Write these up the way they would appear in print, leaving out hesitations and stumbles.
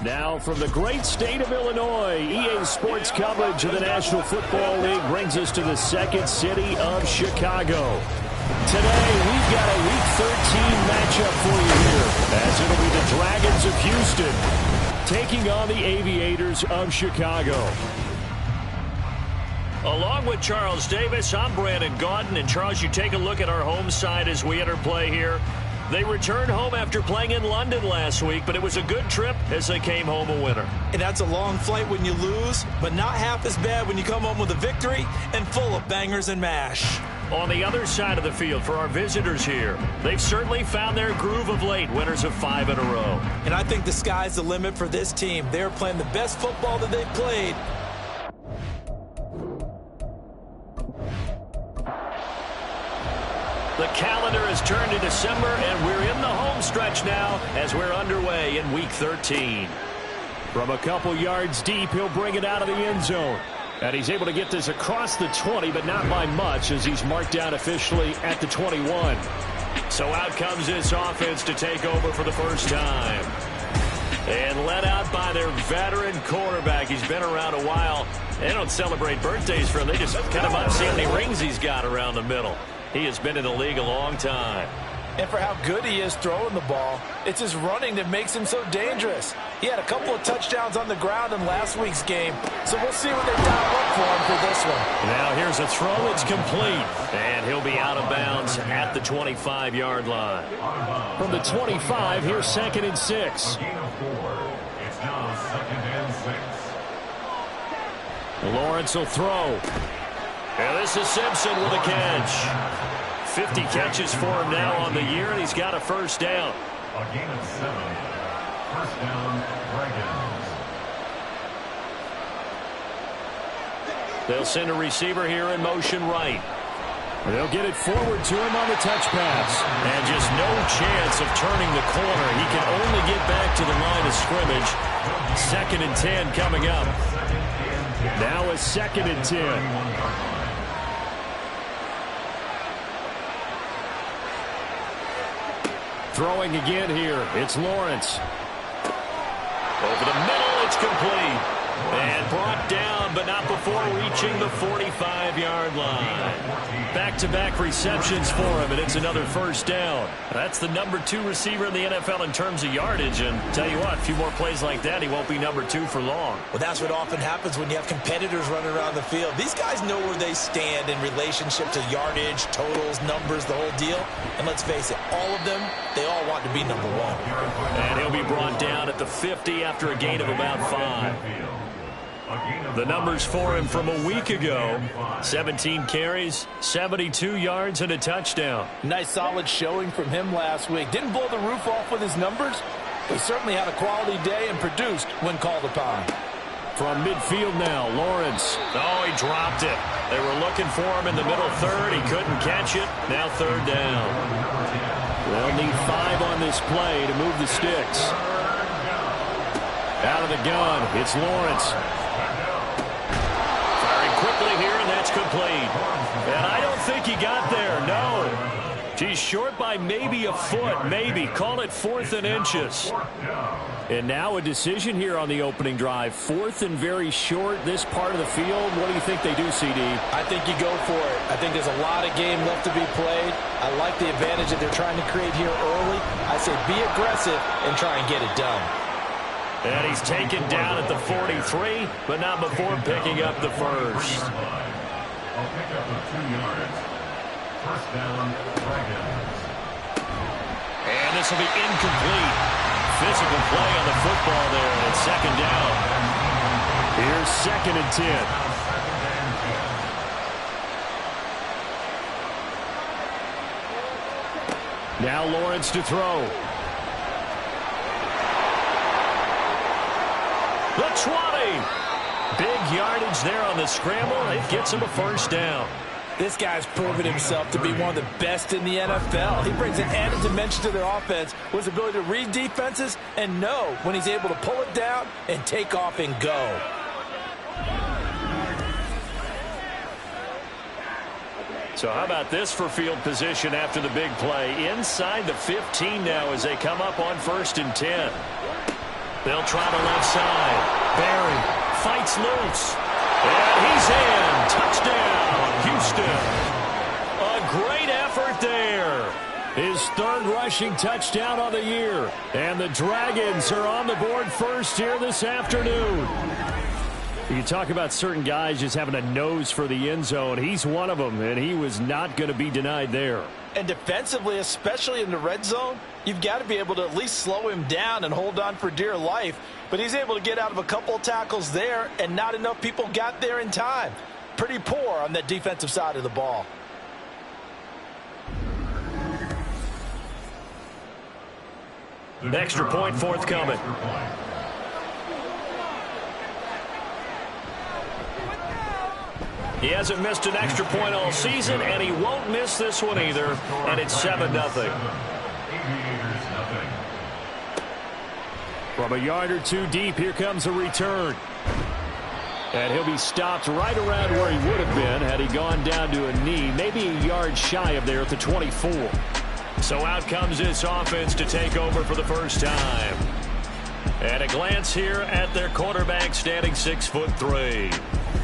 Now from the great state of Illinois, EA Sports coverage of the National Football League brings us to the second city of Chicago. Today, we've got a Week 13 matchup for you here, as it'll be the Dragons of Houston taking on the Aviators of Chicago. Along with Charles Davis, I'm Brandon Gaudin. And Charles, you take a look at our home side as we enter play here. They returned home after playing in London last week, but it was a good trip as they came home a winner. And that's a long flight when you lose, but not half as bad when you come home with a victory and full of bangers and mash. On the other side of the field for our visitors here, they've certainly found their groove of late, winners of 5 in a row. And I think the sky's the limit for this team. They're playing the best football that they've played. The calendar has turned to December, and we're in the home stretch now as we're underway in Week 13. From a couple yards deep, he'll bring it out of the end zone. And he's able to get this across the 20, but not by much, as he's marked down officially at the 21. So out comes this offense to take over for the first time. And led out by their veteran quarterback. He's been around a while. They don't celebrate birthdays for him. They just kind of up see how many rings he's got around the middle. He has been in the league a long time. And for how good he is throwing the ball, it's his running that makes him so dangerous. He had a couple of touchdowns on the ground in last week's game, so we'll see what they dial up for him for this one. Now here's a throw. It's complete. And he'll be out of bounds at the 25-yard line. From the 25, here's 2nd and 6. It's now 2nd and 6. Lawrence will throw. And this is Simpson with a catch. 50 catches for him now on the year, and he's got a first down. A gain of 7. First down, Dragons. They'll send a receiver here in motion right. They'll get it forward to him on the touch pass. And just no chance of turning the corner. He can only get back to the line of scrimmage. 2nd and 10 coming up. Now a 2nd and 10. Throwing again here. It's Lawrence. Over the middle, it's complete. And brought down, but not before reaching the 45-yard line. Back-to-back receptions for him, and it's another first down. That's the number 2 receiver in the NFL in terms of yardage. And tell you what, a few more plays like that, he won't be number 2 for long. Well, that's what often happens when you have competitors running around the field. These guys know where they stand in relationship to yardage, totals, numbers, the whole deal. And let's face it, all of them, they all want to be number 1. And he'll be brought down at the 50 after a gain of about 5. The numbers for him from a week ago: 17 carries, 72 yards, and a touchdown. Nice solid showing from him last week. Didn't blow the roof off with his numbers, but he certainly had a quality day and produced when called upon. From midfield now, Lawrence. Oh, he dropped it. They were looking for him in the middle third. He couldn't catch it. Now 3rd down. They'll need 5 on this play to move the sticks. Out of the gun, it's Lawrence. Quickly here, and that's complete. And I don't think he got there, no. He's short by maybe a foot, maybe. Call it 4th and inches. And now a decision here on the opening drive. 4th and very short, this part of the field. What do you think they do, CD? I think you go for it. I think there's a lot of game left to be played. I like the advantage that they're trying to create here early. I say be aggressive and try and get it done. And he's taken down at the 43, but not before picking up the first. I'll pick up the 2 yards. First down, Dragons. And this will be incomplete. Physical play on the football there, and it's 2nd down. Here's 2nd and 10. Now Lawrence to throw. The 20. Big yardage there on the scramble. It gets him a first down. This guy's proven himself to be one of the best in the NFL. He brings an added dimension to their offense with his ability to read defenses and know when he's able to pull it down and take off and go. So how about this for field position after the big play? Inside the 15 now as they come up on 1st and 10. They'll try the left side. Barry fights loose. And he's in. Touchdown, Houston. A great effort there. His third rushing touchdown on the year. And the Dragons are on the board first here this afternoon. You talk about certain guys just having a nose for the end zone. He's one of them, and he was not going to be denied there. And defensively, especially in the red zone, you've got to be able to at least slow him down and hold on for dear life. But he's able to get out of a couple of tackles there, and not enough people got there in time. Pretty poor on that defensive side of the ball. Extra point forthcoming. He hasn't missed an extra point all season, and he won't miss this one either. And it's 7-0. From a yard or two deep, here comes a return. And he'll be stopped right around where he would have been had he gone down to a knee, maybe a yard shy of there at the 24. So out comes this offense to take over for the first time. And a glance here at their quarterback, standing 6'3".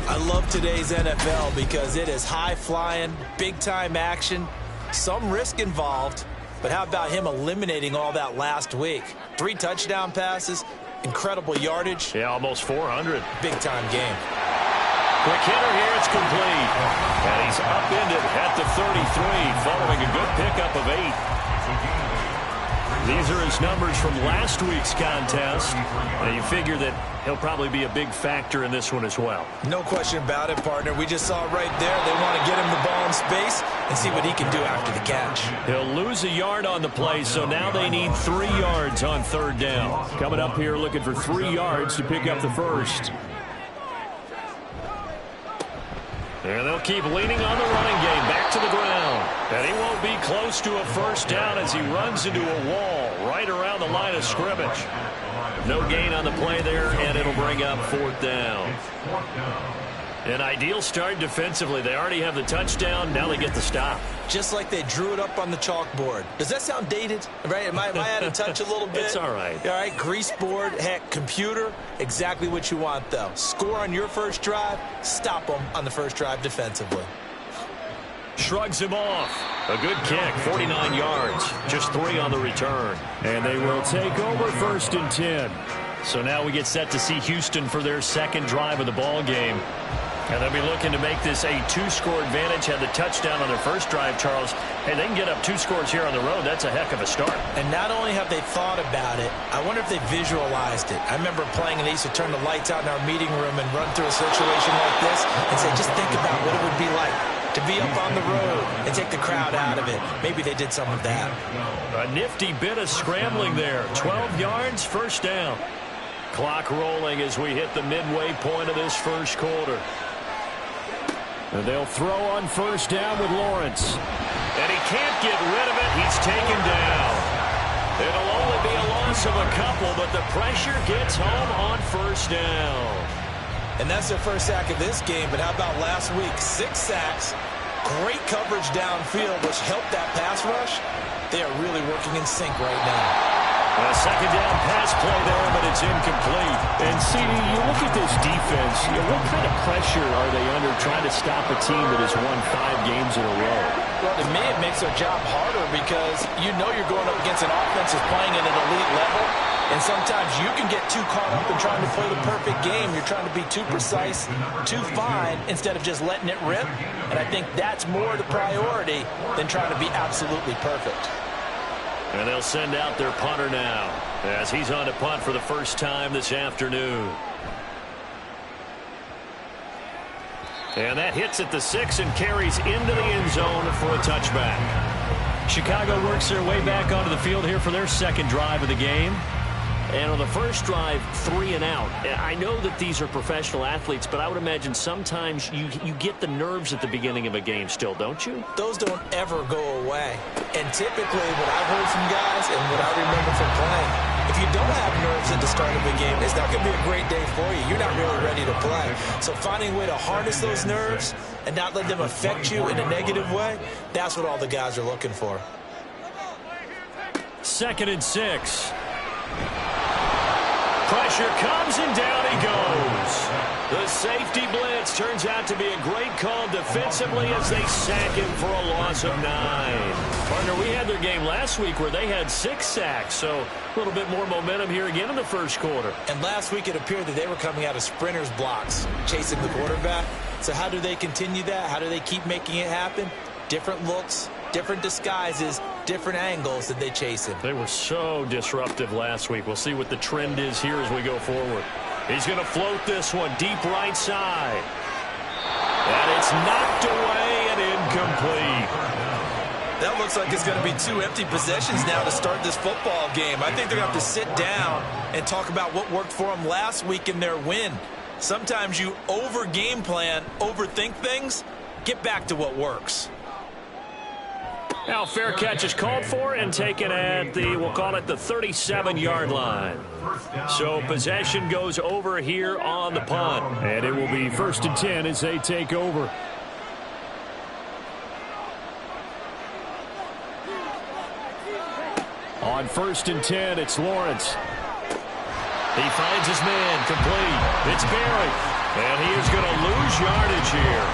I love today's NFL because it is high-flying, big-time action, some risk involved. But how about him eliminating all that last week? 3 touchdown passes, incredible yardage. Yeah, almost 400. Big-time game. Quick hitter here, it's complete. And he's upended at the 33, following a good pickup of 8. These are his numbers from last week's contest. Now you figure that he'll probably be a big factor in this one as well. No question about it, partner. We just saw it right there. They want to get him the ball in space and see what he can do after the catch. He'll lose a yard on the play, so now they need 3 yards on third down. Coming up here looking for 3 yards to pick up the first. And they'll keep leaning on the running game back to the ground. And he won't be close to a first down as he runs into a wall right around the line of scrimmage. No gain on the play there, and it'll bring up 4th down. An ideal start defensively. They already have the touchdown. Now they get the stop. Just like they drew it up on the chalkboard. Does that sound dated? Right? Am I out of touch a little bit? It's all right. All right, grease board, heck, computer. Exactly what you want, though. Score on your first drive, stop them on the first drive defensively. Shrugs him off. A good kick, 49 yards. Just 3 on the return. And they will take over 1st and 10. So now we get set to see Houston for their second drive of the ball game. And they'll be looking to make this a 2-score advantage. Had the touchdown on their first drive, Charles. Hey, they can get up 2 scores here on the road. That's a heck of a start. And not only have they thought about it, I wonder if they visualized it. I remember playing, and they used to turn the lights out in our meeting room and run through a situation like this and say, just think about what it would be like to be up on the road and take the crowd out of it. Maybe they did some of that. A nifty bit of scrambling there. 12 yards, first down. Clock rolling as we hit the midway point of this first quarter. And they'll throw on first down with Lawrence. And he can't get rid of it. He's taken down. It'll only be a loss of a couple, but the pressure gets home on first down. And that's their first sack of this game, but how about last week? 6 sacks, great coverage downfield, which helped that pass rush. They are really working in sync right now. A second down pass play there, but it's incomplete. And see, you look at this defense, what kind of pressure are they under trying to stop a team that has won 5 games in a row? Well, to me, it makes their job harder because you know you're going up against an offense that's playing at an elite level. And sometimes you can get too caught up in trying to play the perfect game. You're trying to be too precise, too fine, instead of just letting it rip. And I think that's more the priority than trying to be absolutely perfect. And they'll send out their punter now as he's on to punt for the first time this afternoon. And that hits at the 6 and carries into the end zone for a touchback. Chicago works their way back onto the field here for their second drive of the game. And on the first drive, 3 and out. I know that these are professional athletes, but I would imagine sometimes you get the nerves at the beginning of a game still, don't you? Those don't ever go away. And typically what I've heard from guys and what I remember from playing, if you don't have nerves at the start of a game, it's not going to be a great day for you. You're not really ready to play. So finding a way to harness those nerves and not let them affect you in a negative way, that's what all the guys are looking for. 2nd and 6. Pressure comes and down he goes. The safety blitz turns out to be a great call defensively as they sack him for a loss of 9. Partner, we had their game last week where they had 6 sacks, so a little bit more momentum here again in the first quarter. And last week it appeared that they were coming out of sprinters blocks, chasing the quarterback. So how do they continue that? How do they keep making it happen? Different looks, different disguises, different angles that they chase him. They were so disruptive last week. We'll see what the trend is here as we go forward. He's going to float this one deep right side. And it's knocked away and incomplete. That looks like it's going to be 2 empty possessions now to start this football game. I think they're going to have to sit down and talk about what worked for them last week in their win. Sometimes you over-game plan, overthink things, get back to what works. Now fair catch is called for and taken at the, we'll call it the 37-yard line. So possession goes over here on the punt. And it will be 1st and 10 as they take over. On 1st and 10, it's Lawrence. He finds his man, complete. It's Barry. And he is going to lose yardage here.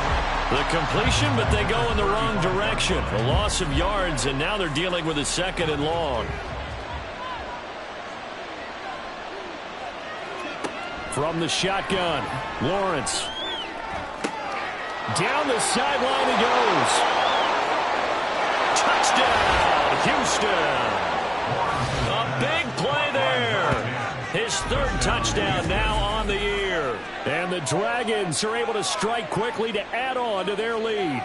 The completion, but they go in the wrong direction. A loss of yards, and now they're dealing with a 2nd and long. From the shotgun, Lawrence. Down the sideline he goes. Touchdown, Houston. A big play there. His 3rd touchdown now on the year. And the Dragons are able to strike quickly to add on to their lead.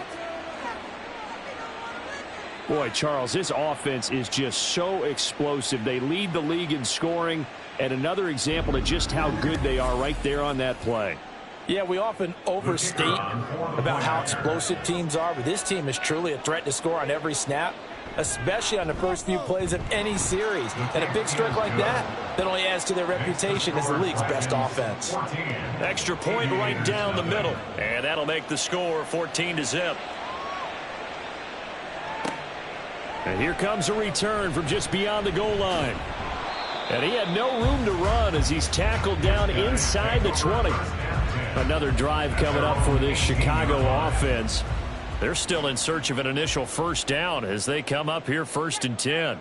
Boy, Charles, this offense is just so explosive. They lead the league in scoring, and another example of just how good they are right there on that play. Yeah, we often overstate about how explosive teams are, but this team is truly a threat to score on every snap, especially on the first few plays of any series. And a big strike like that only adds to their reputation as the league's best offense. Extra point right down the middle. And that'll make the score 14-0. And here comes a return from just beyond the goal line. And he had no room to run as he's tackled down inside the 20. Another drive coming up for this Chicago offense. They're still in search of an initial 1st down as they come up here 1st and 10.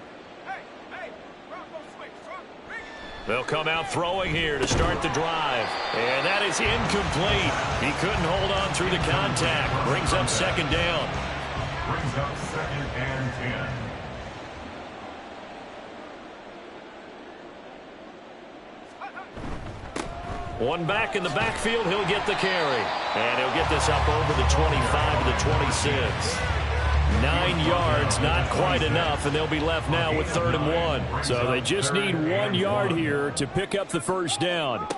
They'll come out throwing here to start the drive. And that is incomplete. He couldn't hold on through the contact. Brings up 2nd down. Brings up 2nd and 10. One back in the backfield, he'll get the carry. And he'll get this up over the 25 to the 26. 9 yards, not quite enough, and they'll be left now with 3rd and 1. So they just need 1 yard here to pick up the 1st down.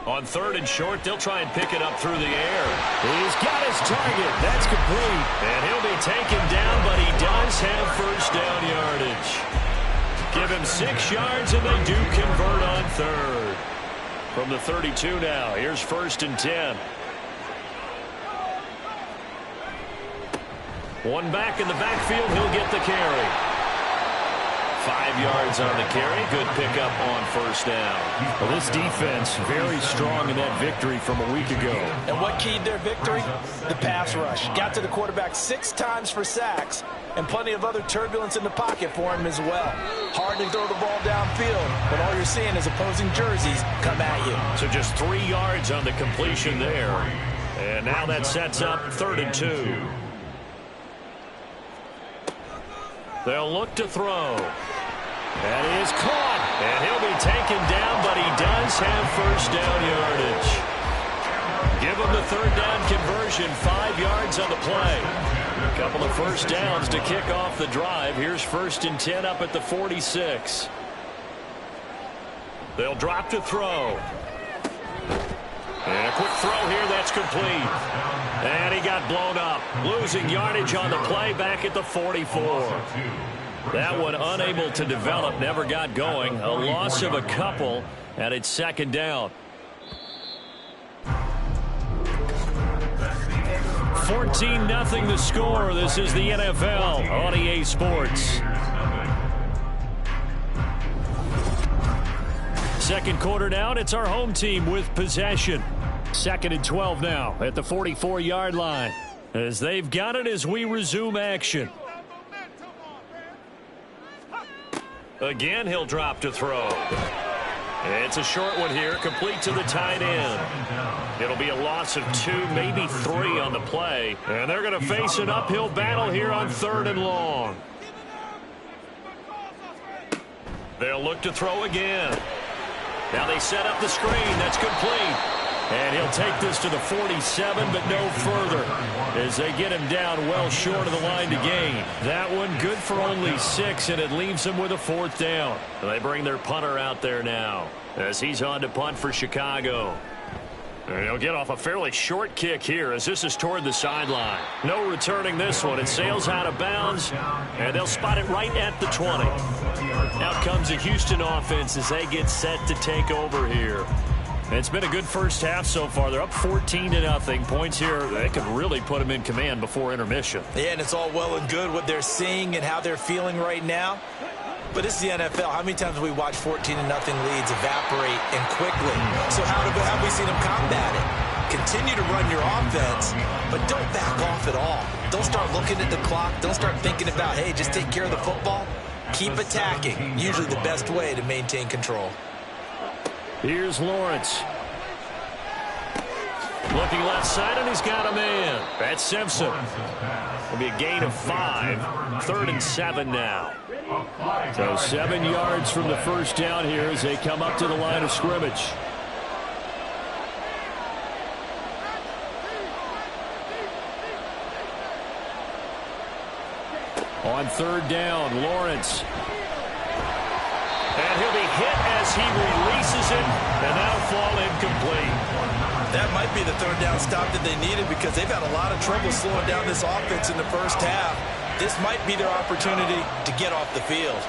On 3rd and short, they'll try and pick it up through the air. He's got his target. That's complete. And he'll be taken down, but he does have 1st down yardage. Give him 6 yards, and they do convert on 3rd. From the 32 now, here's 1st and 10. One back in the backfield, he'll get the carry. 5 yards on the carry. Good pickup on 1st down. Well, this defense very strong in that victory from a week ago. And what keyed their victory? The pass rush. Got to the quarterback 6 times for sacks, and plenty of other turbulence in the pocket for him as well. Hard to throw the ball downfield, but all you're seeing is opposing jerseys come at you. So just 3 yards on the completion there. And now that sets up 3rd and 2. They'll look to throw. That is caught. And he'll be taken down, but he does have 1st down yardage. Give him the 3rd down conversion, 5 yards on the play. A couple of 1st downs to kick off the drive. Here's 1st and 10 up at the 46. They'll drop to throw. And a quick throw here, that's complete. And he got blown up. Losing yardage on the play back at the 44. That one unable to develop, never got going. A loss of a couple, and it's 2nd down. 14-0 the score. This is the NFL on EA Sports. second quarter now, and it's our home team with possession. 2nd and 12 now at the 44-yard line. As they've got it as we resume action. Again, he'll drop to throw. It's a short one here, complete to the tight end. It'll be a loss of 2, maybe 3 on the play. And they're going to face an uphill battle here on 3rd and long. They'll look to throw again. Now they set up the screen. That's complete. And he'll take this to the 47, but no further, as they get him down well short of the line to gain. That one good for only 6, and it leaves him with a 4th down. They bring their punter out there now, as he's on to punt for Chicago. And he'll get off a fairly short kick here, as this is toward the sideline. No returning this one. It sails out of bounds, and they'll spot it right at the 20. Out comes the Houston offense as they get set to take over here. It's been a good first half so far. They're up 14-0. Points here, they could really put them in command before intermission. Yeah, and it's all well and good what they're seeing and how they're feeling right now. But it's the NFL. How many times have we watched 14-0 leads evaporate and quickly? So how have we seen them combat it? Continue to run your offense, but don't back off at all. Don't start looking at the clock. Don't start thinking about, hey, just take care of the football. Keep attacking. Usually the best way to maintain control. Here's Lawrence. Looking left side, and he's got a man. That's Simpson. It'll be a gain of 5. 3rd and 7 now. So 7 yards from the first down here as they come up to the line of scrimmage. On 3rd down, Lawrence. And he'll be hit as he releases it, and that'll fall incomplete. That might be the 3rd down stop that they needed, because they've had a lot of trouble slowing down this offense in the first half. This might be their opportunity to get off the field.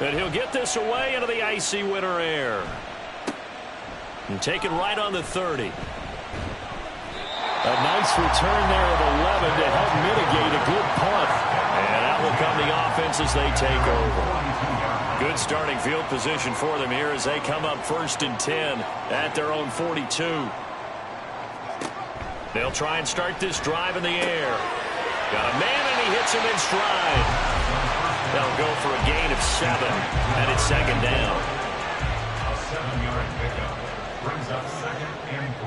And he'll get this away into the icy winter air. And take it right on the 30. A nice return there of 11 to help mitigate a good punt. And out will come the offense as they take over. Good starting field position for them here as they come up 1st and 10 at their own 42. They'll try and start this drive in the air. Got a man, and he hits him in stride. They'll go for a gain of 7, and it's 2nd down. A 7-yard pickup brings up 2nd and 3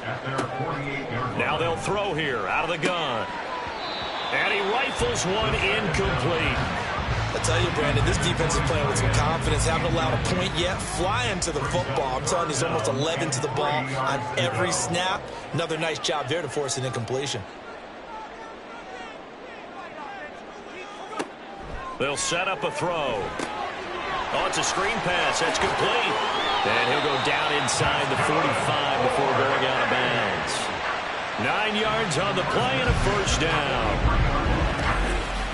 at their 48-yard line. Now they'll throw here out of the gun. And he rifles one incomplete. I tell you, Brandon, this defense is playing with some confidence. Haven't allowed a point yet. Flying to the football. I'm telling you, it's almost 11 to the ball on every snap. Another nice job there to force an incompletion. They'll set up a throw. Oh, it's a screen pass. That's complete. And he'll go down inside the 45 before going out of bounds. 9 yards on the play and a 1st down.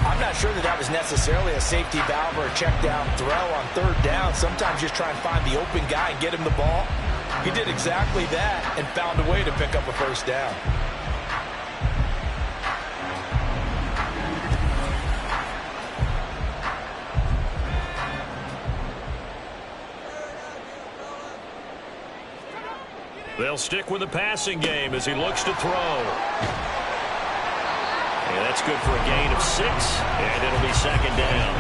I'm not sure that was necessarily a safety valve or a check down throw on 3rd down. Sometimes just try and find the open guy and get him the ball. He did exactly that and found a way to pick up a 1st down. They'll stick with the passing game as he looks to throw. And that's good for a gain of 6, and it'll be 2nd down.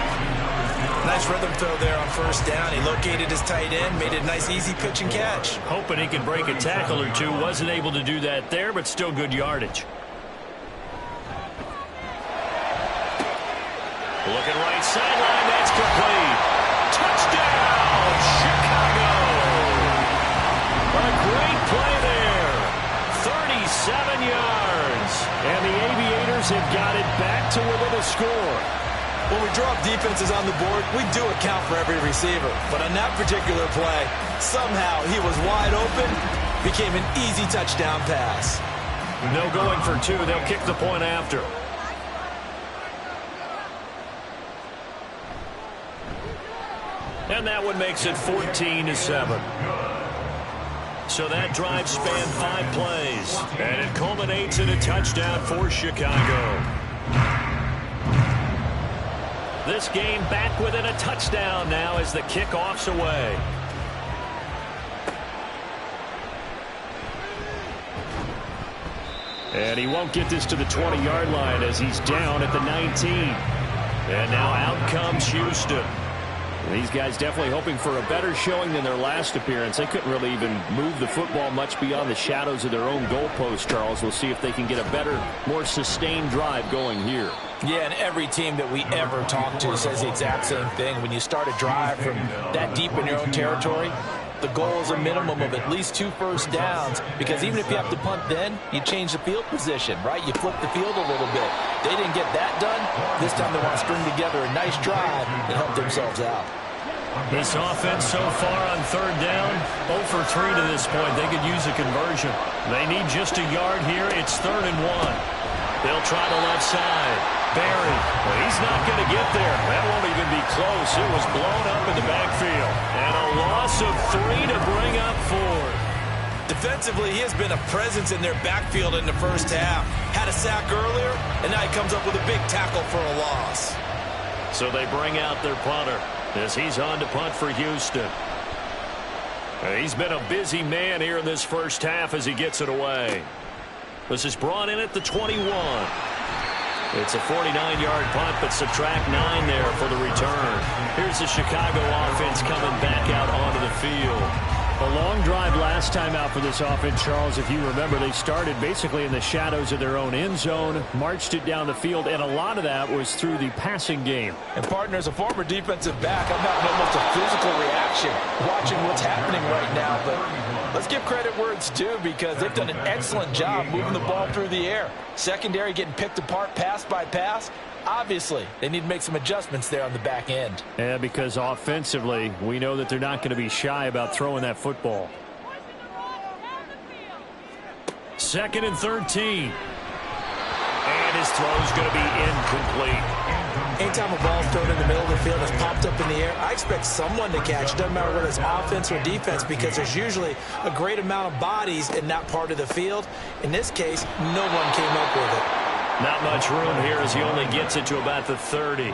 Nice rhythm throw there on 1st down. He located his tight end, made it a nice easy pitch and catch. Hoping he could break a tackle or two. Wasn't able to do that there, but still good yardage. Looking right sideline, that's complete. Touchdown, Chicago! A great play there. 37 yards. And the Aviators have got it back to within a score. When we draw up defenses on the board, we do account for every receiver. But on that particular play, somehow he was wide open, became an easy touchdown pass. No going for 2. They'll kick the point after. And that one makes it 14-7. So that drive spanned 5 plays, and it culminates in a touchdown for Chicago. This game back within a touchdown now as the kickoff's away. And he won't get this to the 20-yard line as he's down at the 19. And now out comes Houston. These guys definitely hoping for a better showing than their last appearance. They couldn't really even move the football much beyond the shadows of their own goalpost, Charles. We'll see if they can get a better, more sustained drive going here. Yeah, and every team that we ever talk to says the exact same thing. When you start a drive from that deep in your own territory, the goal is a minimum of at least 2 first downs, because even if you have to punt then, you change the field position, right? You flip the field a little bit. They didn't get that done. This time they want to string together a nice drive and help themselves out. This offense so far on third down, 0 for 3 to this point. They could use a conversion. They need just a yard here. It's 3rd and 1. They'll try the left side. Barry, well, he's not going to get there. That won't even be close. It was blown up in the backfield. And a loss of 3 to bring up 4. Defensively, he has been a presence in their backfield in the first half. Had a sack earlier, and now he comes up with a big tackle for a loss. So they bring out their punter as he's on to punt for Houston. He's been a busy man here in this first half as he gets it away. This is brought in at the 21. It's a 49-yard punt, but subtract 9 there for the return. Here's the Chicago offense coming back out onto the field. A long drive last time out for this offense, Charles. If you remember, they started basically in the shadows of their own end zone, marched it down the field, and a lot of that was through the passing game. And, partner, as a former defensive back, I'm having almost a physical reaction watching what's happening right now. But let's give credit where it's due, because they've done an excellent job moving the ball through the air. Secondary getting picked apart pass by pass. Obviously, they need to make some adjustments there on the back end. Yeah, because offensively, we know that they're not going to be shy about throwing that football. 2nd and 13. And his throw's going to be incomplete. Anytime a ball's thrown in the middle of the field that's popped up in the air, I expect someone to catch. It doesn't matter whether it's offense or defense, because there's usually a great amount of bodies in that part of the field. In this case, no one came up with it. Not much room here as he only gets it to about the 30.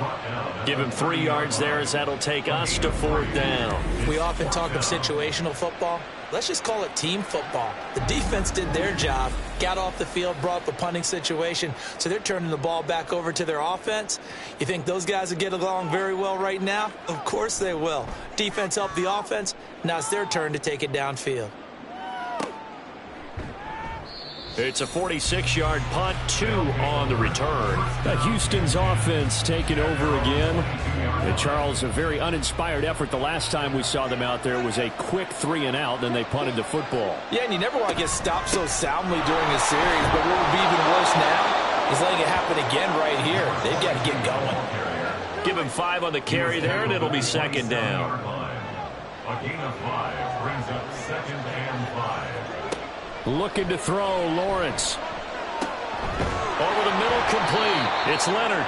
Give him 3 yards there as that'll take us to 4th down. We often talk of situational football. Let's just call it team football. The defense did their job, got off the field, brought up a punting situation, so they're turning the ball back over to their offense. You think those guys will get along very well right now? Of course they will. Defense helped the offense. Now it's their turn to take it downfield. It's a 46-yard punt, 2 on the return. Houston's offense taking over again. And Charles, a very uninspired effort the last time we saw them out there. It was a quick 3-and-out, then they punted the football. Yeah, and you never want to get stopped so soundly during a series, but what would be even worse now is letting it happen again right here. They've got to get going. Give him 5 on the carry there, and it'll be 2nd down. A gain of 5 brings up 2nd and 5. Looking to throw, Lawrence. Over the middle, complete. It's Leonard.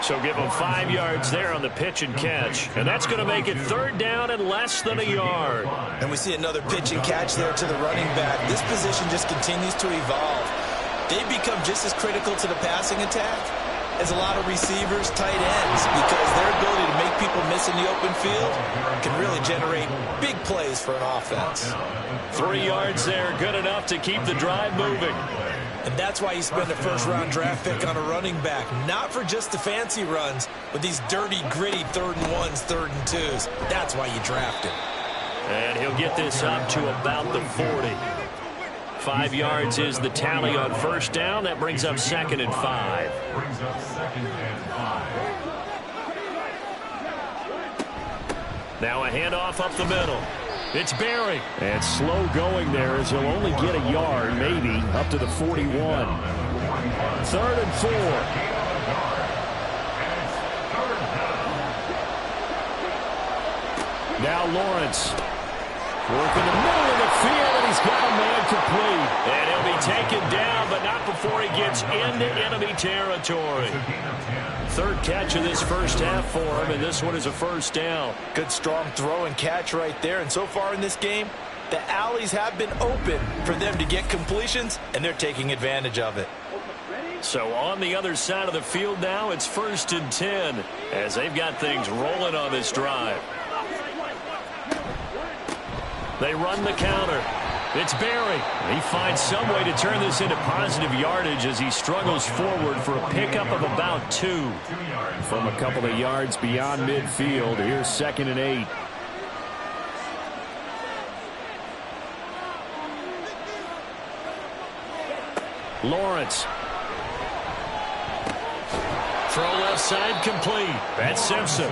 So give him 5 yards there on the pitch and catch. And that's going to make it 3rd down and less than a yard. And we see another pitch and catch there to the running back. This position just continues to evolve. They've become just as critical to the passing attack as a lot of receivers, tight ends, because their ability to make people miss in the open field can really generate big plays for an offense. 3 yards there, good enough to keep the drive moving. And that's why you spend a first-round draft pick on a running back, not for just the fancy runs, but these dirty, gritty 3rd and 1s, 3rd and 2s. That's why you draft him. And he'll get this up to about the 40. 5 yards is the tally on 1st down. That brings up 2nd and 5. Brings up 2nd and 5. Now a handoff up the middle. It's Barry. And slow going there as he'll only get a yard, maybe, up to the 41. 3rd and 4. Now Lawrence. Working the middle of the field, and he's got a man complete. And he'll be taken down, but not before he gets into enemy territory. 3rd catch of this first half for him, and this one is a 1st down. Good strong throw and catch right there. And so far in this game, the alleys have been open for them to get completions, and they're taking advantage of it. So on the other side of the field now, it's 1st and 10 as they've got things rolling on this drive. They run the counter. It's Berry. He finds some way to turn this into positive yardage as he struggles forward for a pickup of about 2. From a couple of yards beyond midfield, here's 2nd and 8. Lawrence. Throw left side complete. That's Simpson.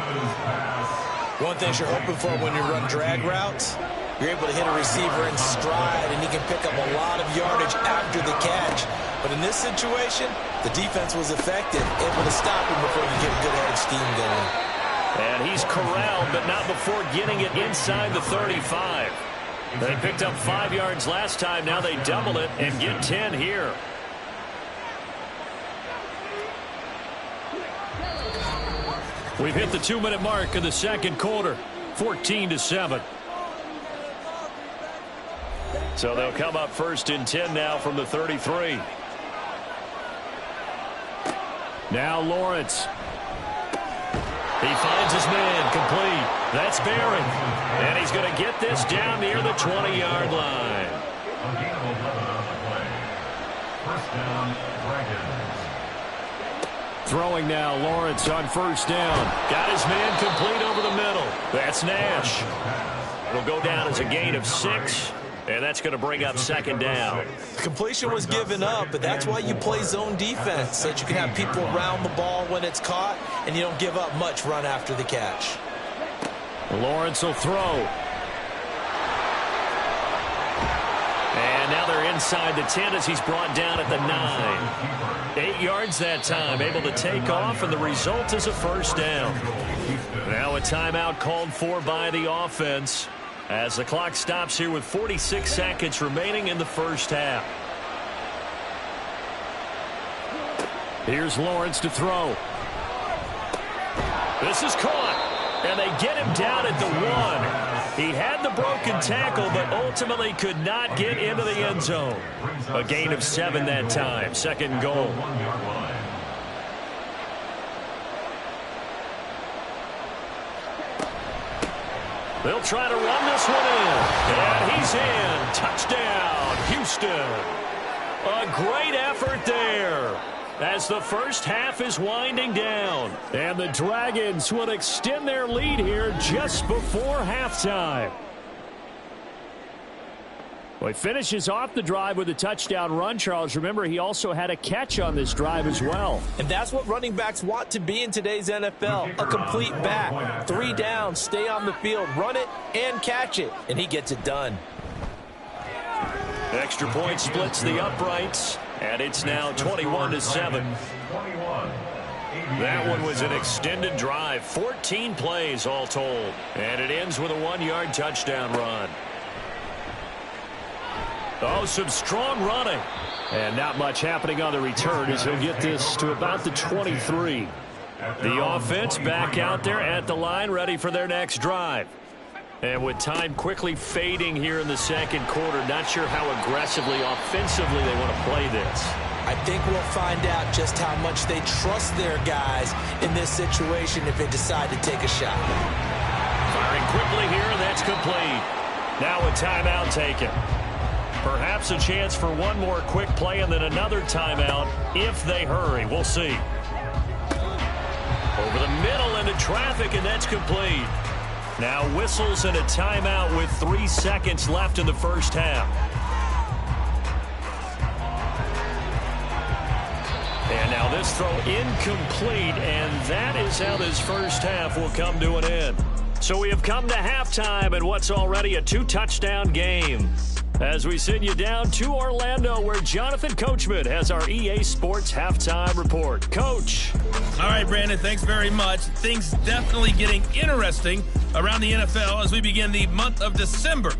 One thing you're hoping for when you run drag routes, you're able to hit a receiver in stride, and he can pick up a lot of yardage after the catch. But in this situation, the defense was effective, able to stop him before you get a good head scheme going. And he's corralled, but not before getting it inside the 35. They picked up 5 yards last time. Now they double it and get 10 here. We've hit the 2-minute mark of the second quarter, 14-7. So they'll come up 1st and 10 now from the 33. Now Lawrence. He finds his man complete. That's Berry. And he's going to get this down near the 20-yard line. A gain of 11 on the play. 1st down, Dragons. Throwing now, Lawrence on 1st down. Got his man complete over the middle. That's Nash. It'll go down as a gain of 6, and that's going to bring up 2nd down. Completion was given up, but that's why you play zone defense, so that you can have people around the ball when it's caught, and you don't give up much run after the catch. Lawrence will throw. And now they're inside the 10 as he's brought down at the 9. 8 yards that time, able to take off, and the result is a 1st down. Now a timeout called for by the offense as the clock stops here with 46 seconds remaining in the 1st half. Here's Lawrence to throw. This is caught, and they get him down at the 1. He had the broken tackle, but ultimately could not get into the end zone. A gain of 7 that time, 2nd goal. They'll try to run this one in. And he's in. Touchdown, Houston. A great effort there as the 1st half is winding down. And the Dragons will extend their lead here just before halftime. Well, he finishes off the drive with a touchdown run, Charles. Remember, he also had a catch on this drive as well. And that's what running backs want to be in today's NFL. A complete back. 3 down, stay on the field, run it, and catch it. And he gets it done. Extra point splits the uprights, and it's now 21-7. That one was an extended drive, 14 plays all told, and it ends with a 1-yard touchdown run. Oh, some strong running. And not much happening on the return as he'll get this to about the 23. The offense back out there at the line, ready for their next drive. And with time quickly fading here in the second quarter, not sure how aggressively, offensively they want to play this. I think we'll find out just how much they trust their guys in this situation if they decide to take a shot. Firing quickly here, and that's complete. Now a timeout taken. Perhaps a chance for one more quick play and then another timeout if they hurry. We'll see. Over the middle into traffic, and that's complete. Now whistles and a timeout with 3 seconds left in the first half. And now this throw incomplete, and that is how this first half will come to an end. So we have come to halftime in what's already a 2-touchdown game. As we send you down to Orlando, where Jonathan Coachman has our EA Sports Halftime Report. Coach. All right, Brandon, thanks very much. Things definitely getting interesting around the NFL as we begin the month of December.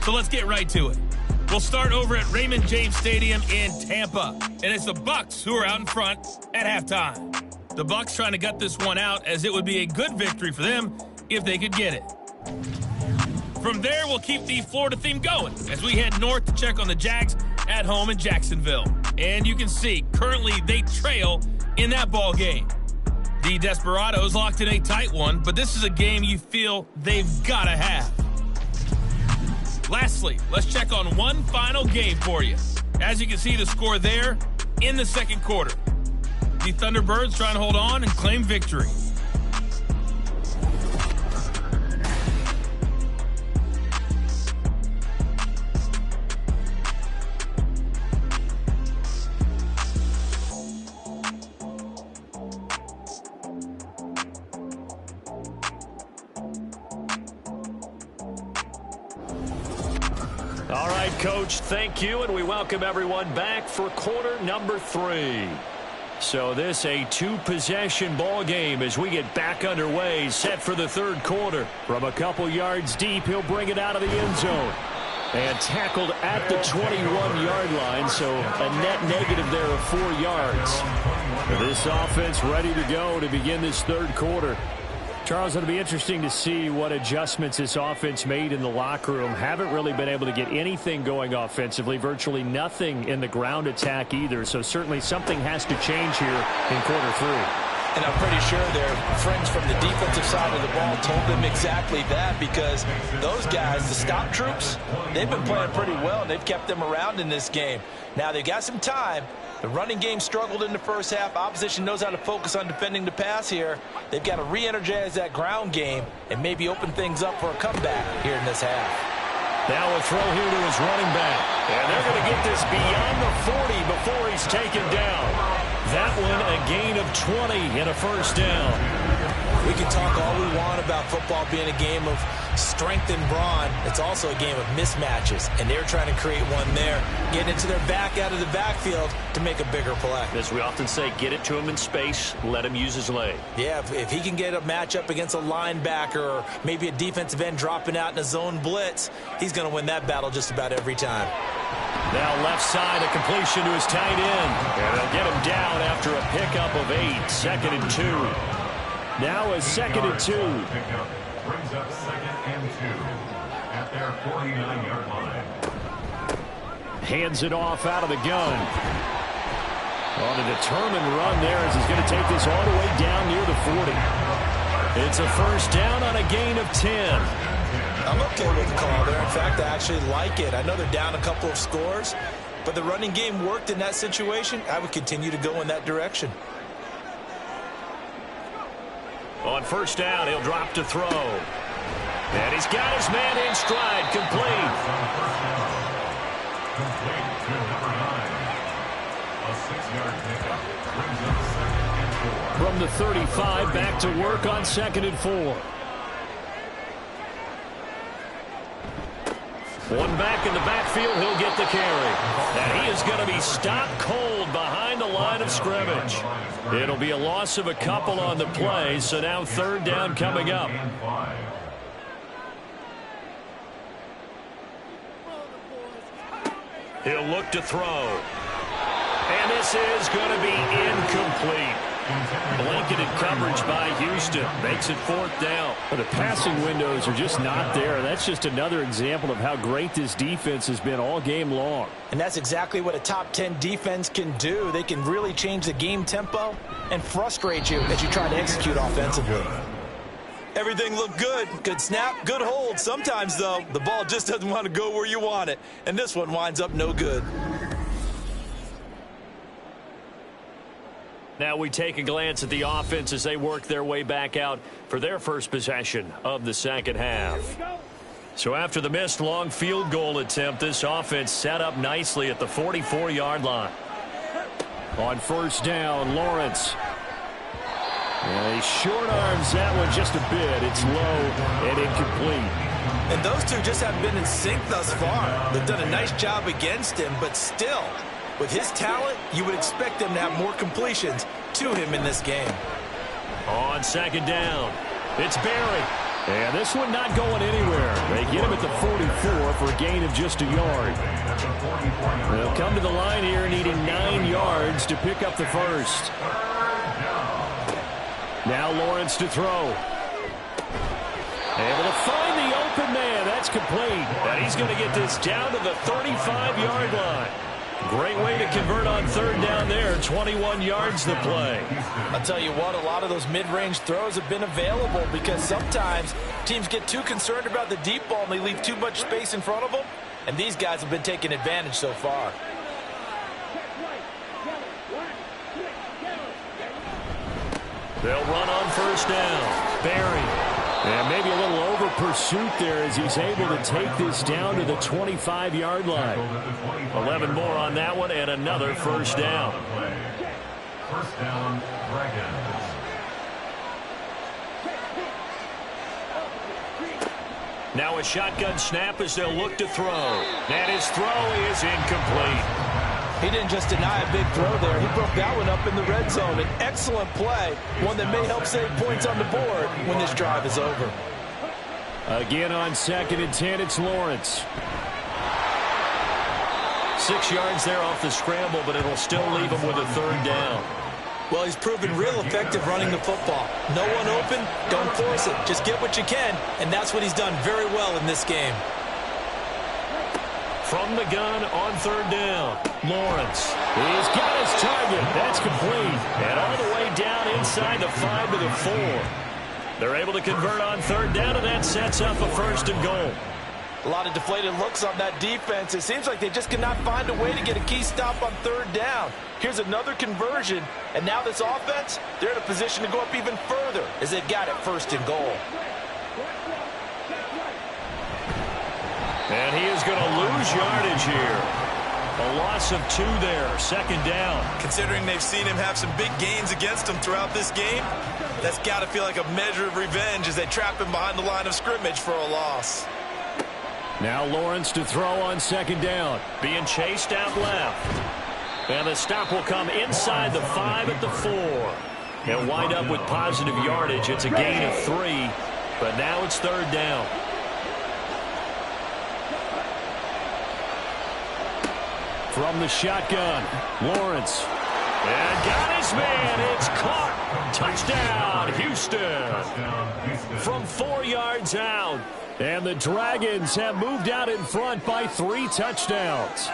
So let's get right to it. We'll start over at Raymond James Stadium in Tampa, and it's the Bucs who are out in front at halftime. The Bucs trying to gut this one out, as it would be a good victory for them if they could get it. From there, we'll keep the Florida theme going as we head north to check on the Jags at home in Jacksonville. And you can see, currently they trail in that ball game. The Desperados locked in a tight one, but this is a game you feel they've got to have. Lastly, let's check on one final game for you. As you can see, the score there in the second quarter. The Thunderbirds trying to hold on and claim victory. All right, Coach, thank you, and we welcome everyone back for quarter number 3. So this a 2-possession ball game as we get back underway, set for the third quarter. From a couple yards deep, he'll bring it out of the end zone. And tackled at the 21-yard line, so a net negative there of 4 yards. This offense ready to go to begin this third quarter. Charles, it'll be interesting to see what adjustments this offense made in the locker room. Haven't really been able to get anything going offensively, virtually nothing in the ground attack either. So certainly something has to change here in quarter 3. And I'm pretty sure their friends from the defensive side of the ball told them exactly that, because those guys, the stop troops, they've been playing pretty well, and they've kept them around in this game. Now they've got some time. The running game struggled in the first half. Opposition knows how to focus on defending the pass here. They've got to re-energize that ground game and maybe open things up for a comeback here in this half. Now a throw here to his running back. And they're going to get this beyond the 40 before he's taken down. That one a gain of 20 and a first down. We can talk all we want about football being a game of strength and brawn. It's also a game of mismatches, and they're trying to create one there, getting it to their back out of the backfield to make a bigger play. As we often say, get it to him in space, let him use his leg. Yeah, if he can get a matchup against a linebacker or maybe a defensive end dropping out in a zone blitz, he's going to win that battle just about every time. Now left side, a completion to his tight end. And they'll get him down after a pickup of 8, 2nd and 2. Now a 2nd and 2. Brings up 2nd and 2 at their 49-yard line. Hands it off out of the gun. On a determined run there as he's going to take this all the way down near the 40. It's a first down on a gain of 10. I'm okay with the call there. In fact, I actually like it. I know they're down a couple of scores, but the running game worked in that situation. I would continue to go in that direction. On first down, he'll drop to throw. And he's got his man in stride, complete. Complete to number 9. A 6-yard pickup brings up 2nd and 4. From the 35, back to work on 2nd and 4. One back in the backfield, he'll get the carry. And he is going to be stopped cold behind the line of scrimmage. It'll be a loss of a couple on the play, so now third down coming up. He'll look to throw. And this is going to be incomplete. Blanketed coverage by Houston. Makes it 4th down. Well, the passing windows are just not there. That's just another example of how great this defense has been all game long. And that's exactly what a top 10 defense can do. They can really change the game tempo and frustrate you as you try to execute offensively. Everything looked good. Good snap, good hold. Sometimes, though, the ball just doesn't want to go where you want it. And this one winds up no good. Now we take a glance at the offense as they work their way back out for their first possession of the second half. So after the missed long field goal attempt, this offense set up nicely at the 44-yard line. On first down, Lawrence. And he short arms that one just a bit. It's low and incomplete. And those two just haven't been in sync thus far. They've done a nice job against him, but still, with his talent, you would expect them to have more completions to him in this game. On second down, it's Barry. And this one not going anywhere. They get him at the 44 for a gain of just a yard. They'll come to the line here needing 9 yards to pick up the first. Now Lawrence to throw. Able to find the open man. That's complete. And he's going to get this down to the 35-yard line. Great way to convert on third down there. 21 yards to play. I'll tell you what, a lot of those mid-range throws have been available because sometimes teams get too concerned about the deep ball and they leave too much space in front of them. And these guys have been taking advantage so far. They'll run on first down. Barry. And maybe a little over pursuit there as he's able to take this down to the 25-yard line. 11 more on that one and another first down. First down, Dragons. Now a shotgun snap as they'll look to throw. And his throw is incomplete. He didn't just deny a big throw there. He broke that one up in the red zone. An excellent play, one that may help save points on the board when this drive is over. Again on 2nd and 10, it's Lawrence. 6 yards there off the scramble, but it'll still leave him with a third down. Well, he's proven real effective running the football. No one open, don't force it. Just get what you can, and that's what he's done very well in this game. From the gun on third down, Lawrence. He's got his target. That's complete. And all the way down inside the 5 to the 4. They're able to convert on third down, and that sets up a first and goal. A lot of deflated looks on that defense. It seems like they just cannot find a way to get a key stop on third down. Here's another conversion, and now this offense, they're in a position to go up even further as they've got it first and goal. And he is going to lose yardage here. A loss of 2 there, second down. Considering they've seen him have some big gains against him throughout this game, that's got to feel like a measure of revenge as they trap him behind the line of scrimmage for a loss. Now Lawrence to throw on 2nd down. Being chased out left. And the stop will come inside the 5 at the 4. They'll wind up with positive yardage. It's a gain of 3, but now it's third down. From the shotgun, Lawrence. And got his man. It's caught. Touchdown, Houston. From 4 yards out. And the Dragons have moved out in front by 3 touchdowns.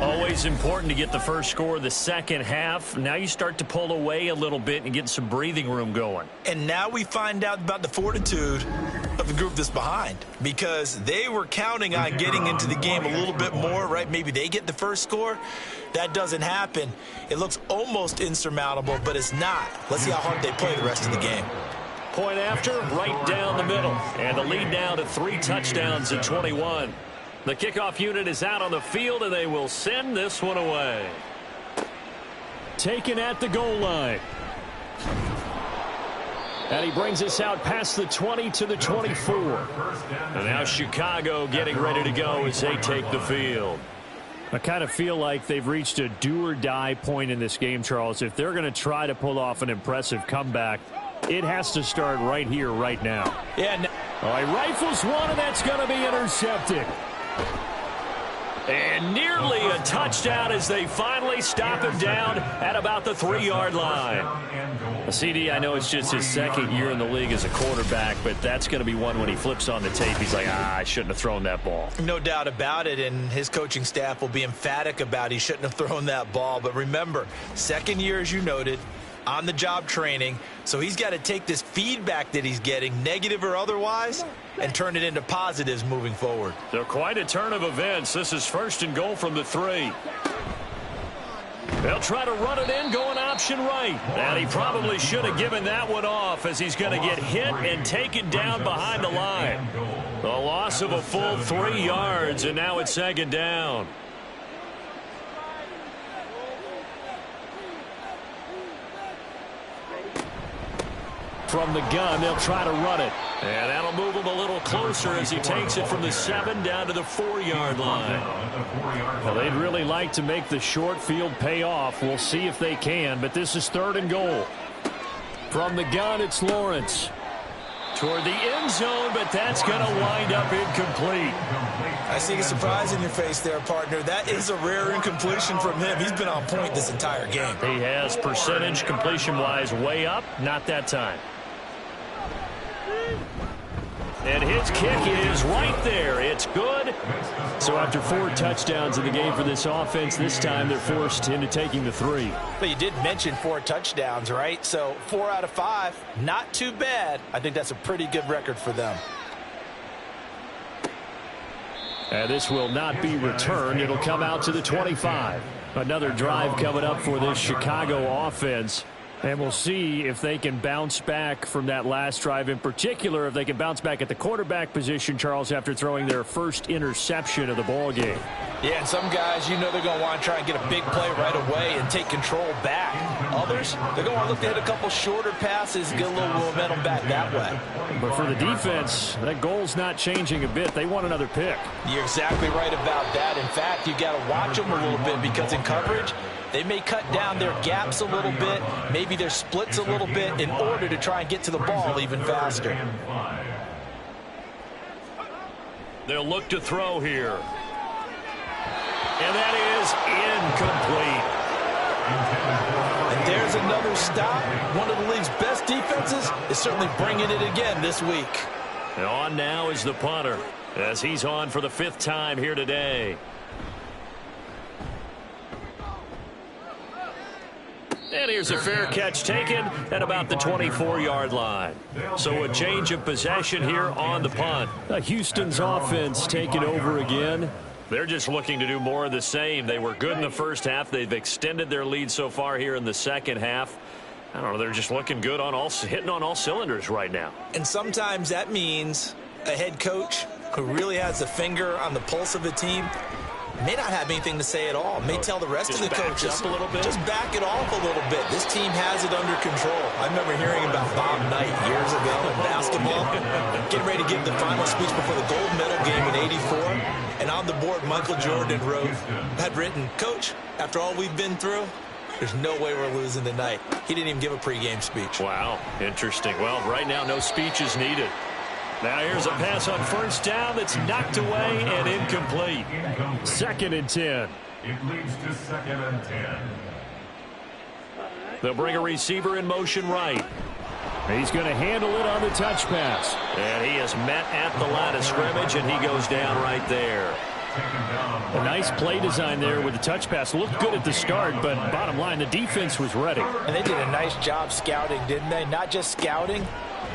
Always important to get the first score of the second half. Now you start to pull away a little bit and get some breathing room going. And now we find out about the fortitude of the group that's behind, because they were counting on getting into the game a little bit more, right? Maybe they get the first score. That doesn't happen. It looks almost insurmountable, but it's not. Let's see how hard they play the rest of the game. Point after, right down the middle. And the lead now to 3 touchdowns in 21. The kickoff unit is out on the field, and they will send this one away. Taken at the goal line. And he brings us out past the 20 to the 24. And now Chicago getting ready to go as they take the field. I kind of feel like they've reached a do-or-die point in this game, Charles. If they're going to try to pull off an impressive comeback, it has to start right here, right now. Yeah. All right, rifles one, and that's going to be intercepted. And nearly a touchdown as they finally stop him down at about the 3-yard line. CD, I know it's just his second year in the league as a quarterback, but that's going to be one when he flips on the tape. He's like, I shouldn't have thrown that ball. No doubt about it, and his coaching staff will be emphatic about he shouldn't have thrown that ball. But remember, second year, as you noted, on-the-job training, so he's got to take this feedback that he's getting, negative or otherwise, and turn it into positives moving forward. So quite a turn of events. This is first and goal from the 3. They'll try to run it in, going option right. And he probably should have given that one off as he's going to get hit and taken down behind the line. The loss of a full 3 yards, and now it's second down. From the gun, they'll try to run it. And that'll move him a little closer as he takes it from the 7 down to the 4-yard line. Well, they'd really like to make the short field pay off. We'll see if they can, but this is third and goal. From the gun, it's Lawrence. Toward the end zone, but that's going to wind up incomplete. I see a surprise in your face there, partner. That is a rare incompletion from him. He's been on point this entire game. He has percentage completion-wise way up. Not that time. And his kick is right there. It's good. So after 4 touchdowns in the game for this offense, this time they're forced into taking the 3. But you did mention 4 touchdowns, right? So 4 out of 5, not too bad. I think that's a pretty good record for them. And this will not be returned. It'll come out to the 25. Another drive coming up for this Chicago offense. And we'll see if they can bounce back from that last drive, in particular if they can bounce back at the quarterback position, Charles, after throwing their first interception of the ball game. Yeah, and some guys, you know they're going to want to try and get a big play right away and take control back. Others, they're going to want to look to hit a couple shorter passes, get a little momentum back that way. But for the defense, that goal's not changing a bit. They want another pick. You're exactly right about that. In fact, you got to watch them a little bit because in coverage, they may cut down their gaps a little bit, maybe their splits a little bit in order to try and get to the ball even faster. They'll look to throw here. And that is incomplete. And there's another stop. One of the league's best defenses is certainly bringing it again this week. And on now is the punter as he's on for the 5th time here today. And here's a fair catch taken at about the 24-yard line. So a change of possession here on the punt. Houston's offense taking over again. They're just looking to do more of the same. They were good in the first half. They've extended their lead so far here in the second half. I don't know. They're just looking good on hitting on all cylinders right now. And sometimes that means a head coach who really has a finger on the pulse of the team may not have anything to say at all. May tell the rest of the coaches, up a little bit. Just back it off a little bit. This team has it under control. I remember hearing about Bob Knight years ago in basketball, getting ready to give the final speech before the gold medal game in '84. And on the board, Michael Jordan had written, "Coach, after all we've been through, there's no way we're losing tonight." He didn't even give a pregame speech. Wow, interesting. Well, right now, no speech is needed. Now here's a pass on first down that's knocked away and incomplete. 2nd and 10. It leads to 2nd and 10. They'll bring a receiver in motion right. He's going to handle it on the touch pass. And he is met at the line of scrimmage, and he goes down right there. A nice play design there with the touch pass. Looked good at the start, but bottom line, the defense was ready. And they did a nice job scouting, didn't they? Not just scouting,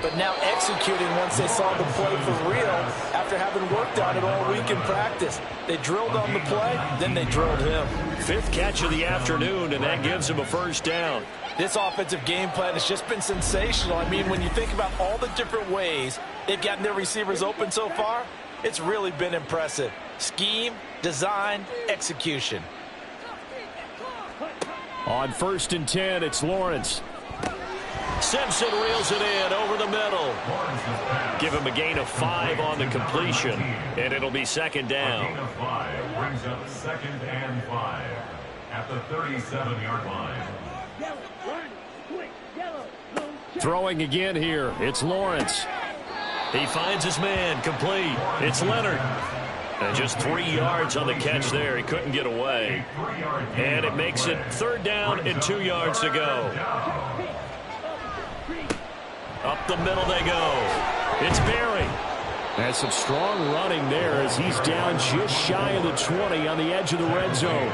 but now executing once they saw the play for real after having worked on it all week in practice. They drilled on the play, then they drilled him. 5th catch of the afternoon, and that gives him a first down. This offensive game plan has just been sensational. I mean, when you think about all the different ways they've gotten their receivers open so far, it's really been impressive. Scheme, design, execution. On 1st and 10, it's Lawrence. Simpson reels it in over the middle. Give him a gain of 5 on the completion, and it'll be 2nd down. A gain of 5 brings up 2nd and 5 at the 37-yard line. Throwing again here, it's Lawrence. He finds his man, complete. It's Leonard. And just 3 yards on the catch there. He couldn't get away. And it makes it 3rd down and 2 yards to go. Up the middle they go. It's Berry. Has some strong running there as he's down just shy of the 20 on the edge of the red zone.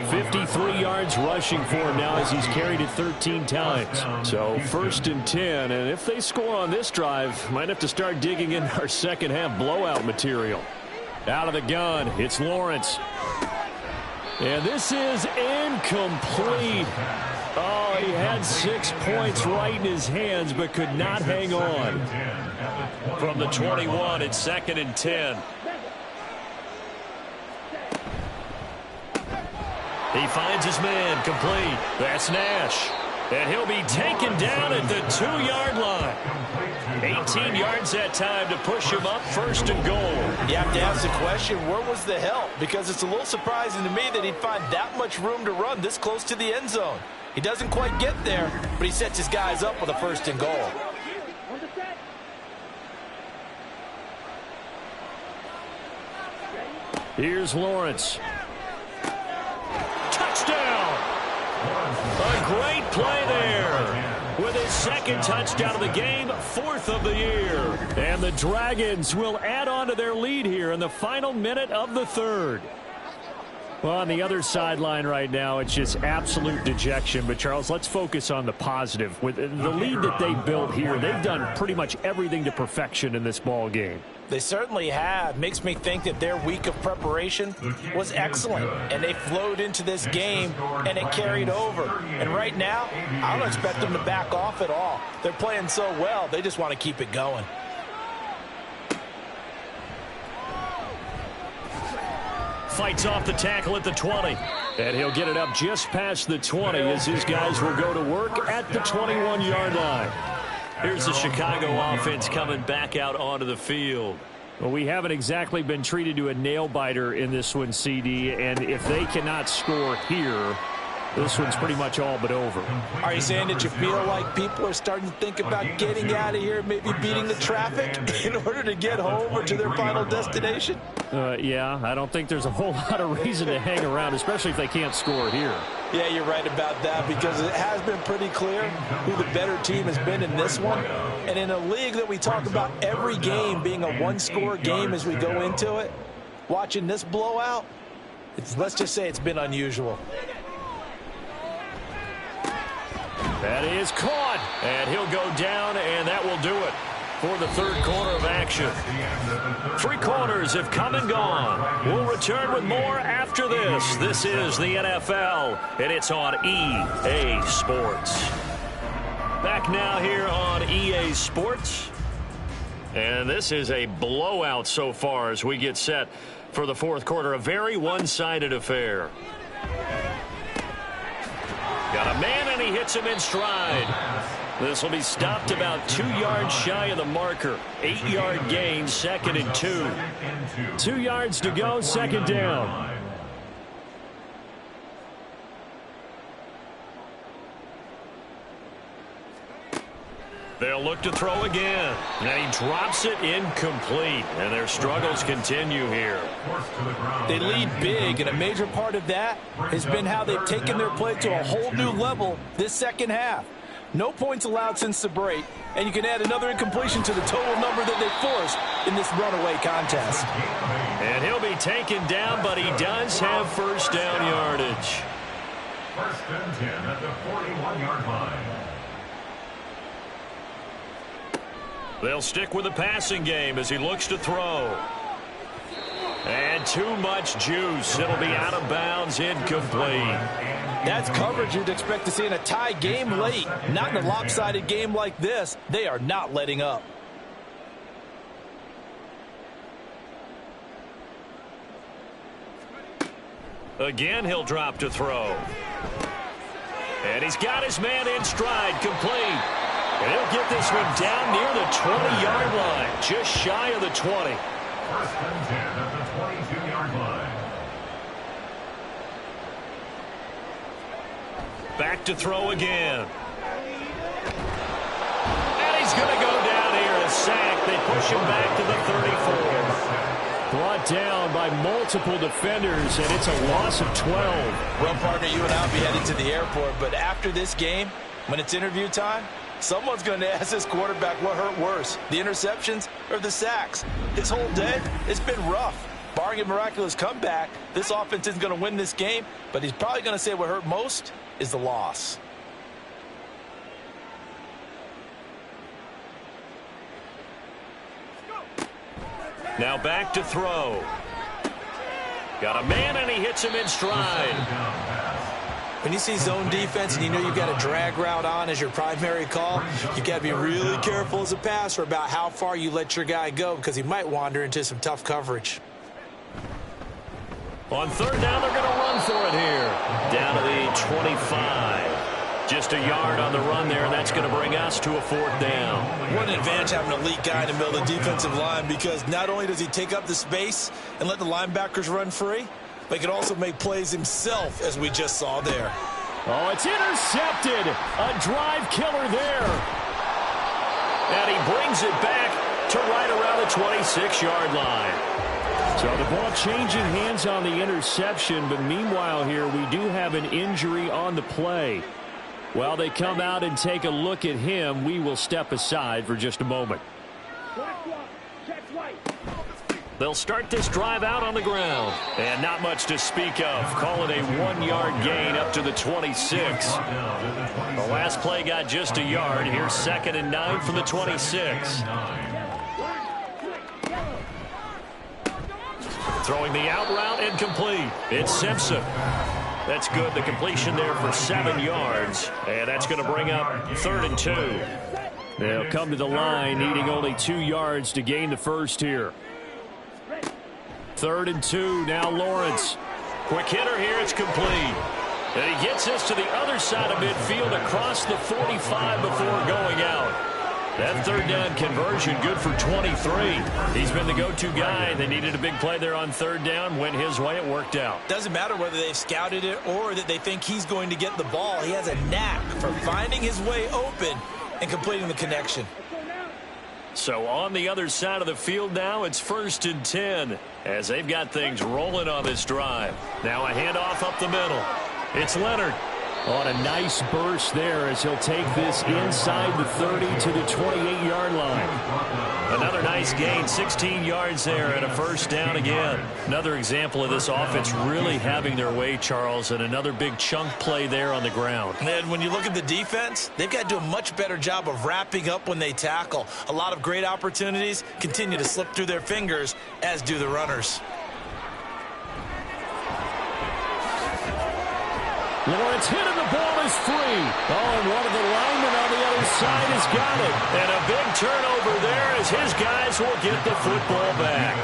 53 yards rushing for him now as he's carried it 13 times. So 1st and 10, and if they score on this drive, might have to start digging in our second half blowout material. Out of the gun, it's Lawrence. And this is incomplete. Oh, he had 6 points right in his hands, but could not hang on. From the 21, it's 2nd and 10. He finds his man, complete. That's Nash. And he'll be taken down at the 2-yard line. 18 yards that time to push him up 1st and goal. You have to ask the question, where was the help? Because it's a little surprising to me that he'd find that much room to run this close to the end zone. He doesn't quite get there, but he sets his guys up with a 1st and goal. Here's Lawrence. Touchdown! A great play there. With with his second touchdown of the game, 4th of the year. And the Dragons will add on to their lead here in the final minute of the 3rd. Well, on the other sideline right now, it's just absolute dejection. But, Charles, let's focus on the positive. With the lead that they built here, they've done pretty much everything to perfection in this ball game. They certainly have. Makes me think that their week of preparation was excellent. And they flowed into this game, and it carried over. And right now, I don't expect them to back off at all. They're playing so well, they just want to keep it going. Fights off the tackle at the 20. And he'll get it up just past the 20 as his guys will go to work at the 21-yard line. Here's the Chicago offense coming back out onto the field. Well, we haven't exactly been treated to a nail-biter in this one, CD. And if they cannot score here, this one's pretty much all but over. Are you saying that you feel like people are starting to think about getting out of here, maybe beating the traffic in order to get home or to their final destination? Yeah, I don't think there's a whole lot of reason to hang around, especially if they can't score here. Yeah, you're right about that, because it has been pretty clear who the better team has been in this one. And in a league that we talk about every game being a one-score game as we go into it, watching this blowout, let's just say it's been unusual. That is caught, and he'll go down, and that will do it for the 3rd quarter of action. 3 quarters have come and gone. We'll return with more after this. This is the NFL, and it's on EA Sports. Back now here on EA Sports. And this is a blowout so far as we get set for the 4th quarter. A very one-sided affair. Got a man, and he hits him in stride. This will be stopped about 2 yards shy of the marker. 8-yard gain, 2nd and 2. 2 yards to go, 2nd down. They'll look to throw again. And he drops it incomplete. And their struggles continue here. They lead big, and a major part of that has been how they've taken their play to a whole new level this second half. No points allowed since the break, and you can add another incompletion to the total number that they forced in this runaway contest. And he'll be taken down, but he does have first down yardage. 1st and 10 at the 41-yard line. They'll stick with the passing game as he looks to throw. And too much juice. It'll be out of bounds, incomplete. That's coverage you'd expect to see in a tie game late. Not in a lopsided game like this. They are not letting up. Again, he'll drop to throw. And he's got his man in stride, complete. And he'll get this one down near the 20-yard line, just shy of the 20. 1st and 10 at the 22-yard line. Back to throw again. And he's going to go down here, a sack. They push him back to the 34. Brought down by multiple defenders, and it's a loss of 12. Well, partner, you and I will be headed to the airport, but after this game, when it's interview time, someone's going to ask this quarterback what hurt worse, the interceptions or the sacks. His whole day, it's been rough. Barring a miraculous comeback, this offense isn't going to win this game, but he's probably going to say what hurt most is the loss. Now back to throw. Got a man, and he hits him in stride. When you see zone defense and you know you've got a drag route on as your primary call, you've got to be really careful as a passer about how far you let your guy go, because he might wander into some tough coverage. On 3rd down, they're going to run for it here. Down to the 25. Just a yard on the run there, and that's going to bring us to a 4th down. What an advantage having an elite guy in the middle of the defensive line, because not only does he take up the space and let the linebackers run free, but he can also make plays himself, as we just saw there. Oh, it's intercepted. A drive killer there. And he brings it back to right around the 26-yard line. So the ball changing hands on the interception, but meanwhile here we do have an injury on the play. While they come out and take a look at him, we will step aside for just a moment. They'll start this drive out on the ground. And not much to speak of. Call it a 1-yard gain up to the 26. The last play got just a yard. Here's 2nd and 9 from the 26. Throwing the out route, incomplete. It's Simpson. That's good. The completion there for 7 yards. And that's going to bring up 3rd and 2. They'll come to the line, needing only 2 yards to gain the first here. 3rd and 2, now Lawrence. Quick hitter here, it's complete. And he gets us to the other side of midfield across the 45 before going out. That 3rd down conversion good for 23. He's been the go-to guy. They needed a big play there on 3rd down. Went his way, it worked out. Doesn't matter whether they've scouted it or that they think he's going to get the ball. He has a knack for finding his way open and completing the connection. So on the other side of the field now, it's 1st and 10 as they've got things rolling on this drive. Now a handoff up the middle. It's Leonard. On a nice burst there as he'll take this inside the 30 to the 28-yard line. Another nice gain, 16 yards there and a 1st down again. Another example of this offense really having their way, Charles, and another big chunk play there on the ground. And when you look at the defense, they've got to do a much better job of wrapping up when they tackle. A lot of great opportunities continue to slip through their fingers, as do the runners. Lawrence hit and the ball is free. Oh, and one of the linemen on the other side has got it. And a big turnover there as his guys will get the football back.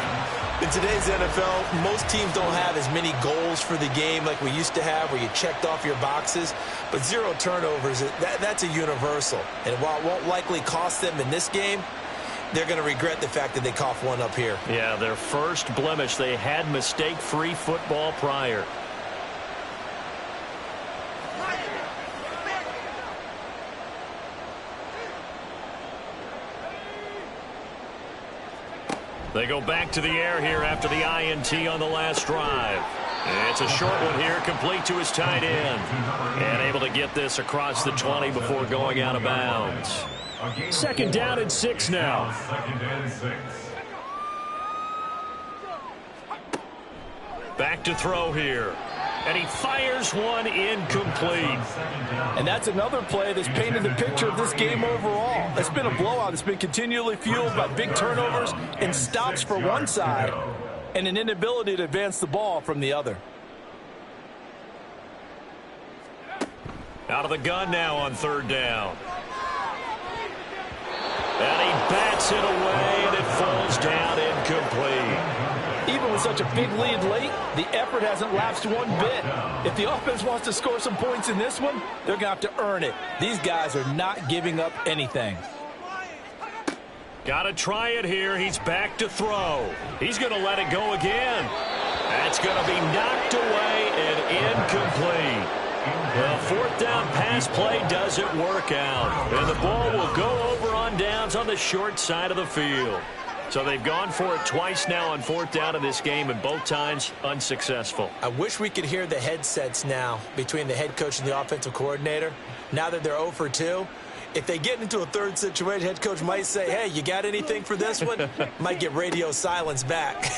In today's NFL, most teams don't have as many goals for the game like we used to have where you checked off your boxes. But 0 turnovers, that's a universal. And while it won't likely cost them in this game, they're going to regret the fact that they coughed one up here. Yeah, their first blemish. They had mistake-free football prior. They go back to the air here after the INT on the last drive. It's a short one here, complete to his tight end. And able to get this across the 20 before going out of bounds. 2nd down and 6 now. 2nd and 6. Back to throw here. And he fires one incomplete. And that's another play that's painted the picture of this game overall. It's been a blowout. It's been continually fueled by big turnovers and stops for one side and an inability to advance the ball from the other. Out of the gun now on 3rd down. And he bats it away, and it falls down incomplete. Even with such a big lead late, the effort hasn't lapsed one bit. If the offense wants to score some points in this one, they're going to have to earn it. These guys are not giving up anything. Got to try it here. He's back to throw. He's going to let it go again. That's going to be knocked away and incomplete. The 4th down pass play doesn't work out. And the ball will go over on downs on the short side of the field. So they've gone for it twice now on 4th down in this game, and both times unsuccessful. I wish we could hear the headsets now between the head coach and the offensive coordinator. Now that they're 0 for 2, if they get into a 3rd situation, head coach might say, hey, you got anything for this one? Might get radio silence back.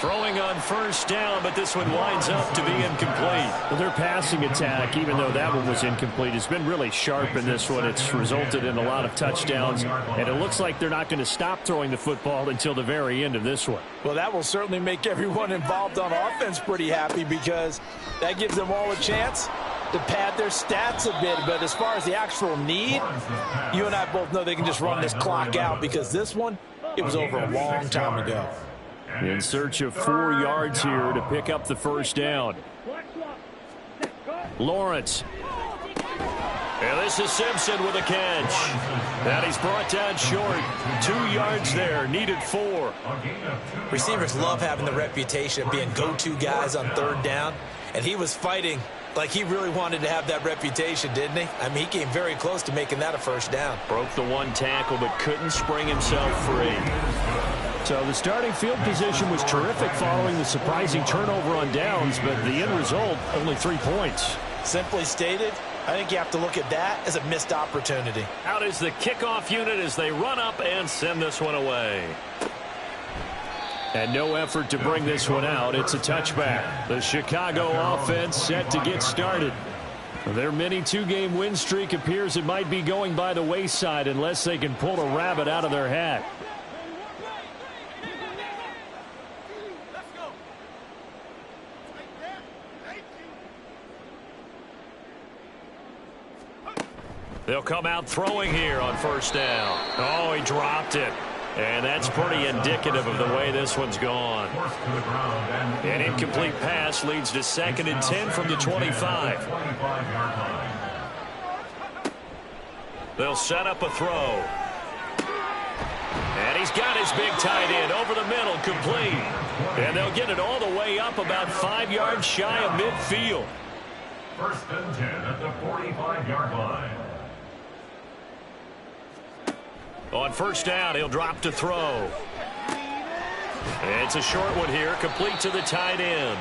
Throwing on 1st down, but this one winds up to be incomplete. Well, their passing attack, even though that one was incomplete, has been really sharp in this one. It's resulted in a lot of touchdowns, and it looks like they're not going to stop throwing the football until the very end of this one. Well, that will certainly make everyone involved on offense pretty happy because that gives them all a chance to pad their stats a bit. But as far as the actual need, you and I both know they can just run this clock out because this one, it was over a long time ago. In search of 4 yards here to pick up the 1st down. Lawrence. And this is Simpson with a catch. And he's brought down short. 2 yards there, needed 4. Receivers love having the reputation of being go-to guys on 3rd down. And he was fighting like he really wanted to have that reputation, didn't he? I mean, he came very close to making that a 1st down. Broke the 1 tackle, but couldn't spring himself free. So the starting field position was terrific following the surprising turnover on downs, but the end result, only 3 points. Simply stated, I think you have to look at that as a missed opportunity. Out is the kickoff unit as they run up and send this one away. And no effort to bring this one out. It's a touchback. The Chicago offense set to get started. Their mini 2-game win streak appears it might be going by the wayside unless they can pull a rabbit out of their hat. They'll come out throwing here on first down. Oh, he dropped it. And that's pretty indicative of the way this one's gone. An incomplete pass leads to 2nd and 10 from the 25. They'll set up a throw. And he's got his big tight end over the middle, complete. And they'll get it all the way up about 5 yards shy of midfield. 1st and 10 at the 45-yard line. On first down, he'll drop to throw. It's a short one here, complete to the tight end.